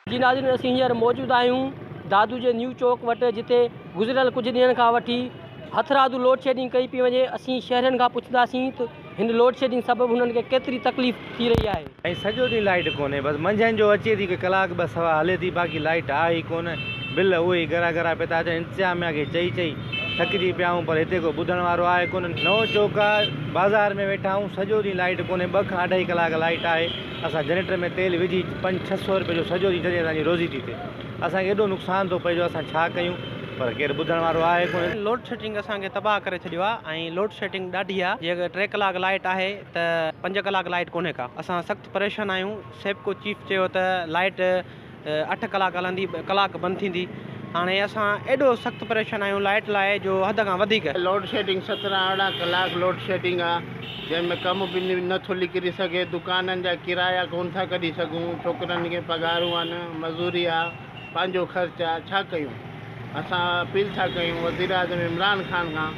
जी नाज़रीन, असीं हींअर मौजूदु आहियूं दादू जे न्यू चौक वटि, जिते गुज़िरियल कुझु ॾींहंनि खां वठी हथरादू लोड शेडिंग कई पई वञे। असीं शहरनि खां पुछंदासीं त हिन लोड शेडिंग सबबु हुननि खे केतिरी तकलीफ़ थी रही आहे। ऐं सॼो ॾींहुं लाइट कोन्हे, बसि मंझंदि जो अचे थी, कलाक ॿ सवा हले थी, बाक़ी लाइट आहे ई कोन। बिल उहे ई घरा घरा पिया था अचनि। इंतिज़ामिया खे चई चई थकिजी पिया आहियूं, पर हिते को ॿुधण वारो आहे कोन। नओं चौक आहे, बाज़ार में वेठा आहियूं, सॼो ॾींहुं लाइट कोन्हे। 2 खां 2.5 कलाक लाइट आहे। असां जनरेटर में तेल विझी 500-600 रुपए जो सॼो ॾींहुं जॾहिं असांजी रोज़ी थी थिए, असांखे एॾो नुक़सानु थो पए जो असां छा कयूं, पर केरु ॿुधण वारो आहे कोन। लोड शेडिंग असांखे तबाह करे छॾियो आहे ऐं लोड शेडिंग ॾाढी आहे। जे अगरि 3 कलाक लाइट आहे त 5 कलाक लाइट कोन्हे का। असां सख़्तु परेशान आहियूं। सेपको चीफ चयो त लाइट 8 कलाक हलंदी, कलाक बंदि थींदी। हाणे असां एॾो सख़्तु परेशान आहियूं लाइट लाइ जो हद खां वधीक। लोड शेडिंग 17-18 कलाक लोड शेडिंग आहे, जंहिंमें कमु बि नथो निकिरी सघे। दुकाननि जा किराया कोन था कढी सघूं, छोकिरनि खे पघारूं आहिनि, मज़ूरी आहे, पंहिंजो ख़र्च आहे, छा कयूं। असां अपील था कयूं वज़ीर आज़म इमरान ख़ान खां,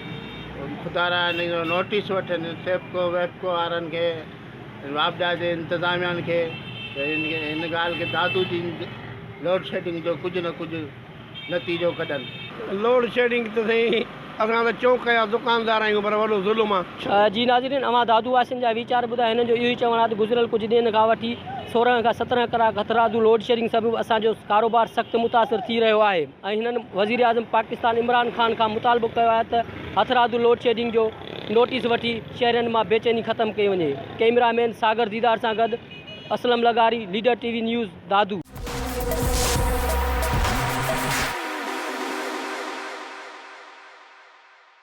ख़ुदा हिन जो नोटिस वठनि सेपको वेपको वारनि खे, वापडा जे इंतिज़ामियानि खे, त हिन ॻाल्हि खे दादू जी लोड शेडिंग जो कुझु न कुझु नतीजो कढनि। लोड शेडिंग त साईं असां त चौक जा दुकानदार आहियूं, पर वॾो ज़ुल्म आहे। जी नाज़रीन, अवां दादू वासियुनि जा वीचार ॿुधाए। हिननि जो इहो ई चवणु आहे त गुज़िरियल कुझु ॾींहंनि खां वठी 16 खां 17 कलाक हथरादू लोड शेडिंग सबबु असांजो कारोबार सख़्तु मुतासिर थी रहियो आहे। ऐं हिननि वज़ीर आज़म पाकिस्तान इमरान ख़ान खां मुतालबो कयो आहे त हथरादू लोड शेडिंग जो नोटिस वठी शहरनि मां बेचैनी ख़तमु कई वञे। कैमरामैन सागर दीदार सां गॾु असलम लगारी, लीडर TV न्यूज़, दादू।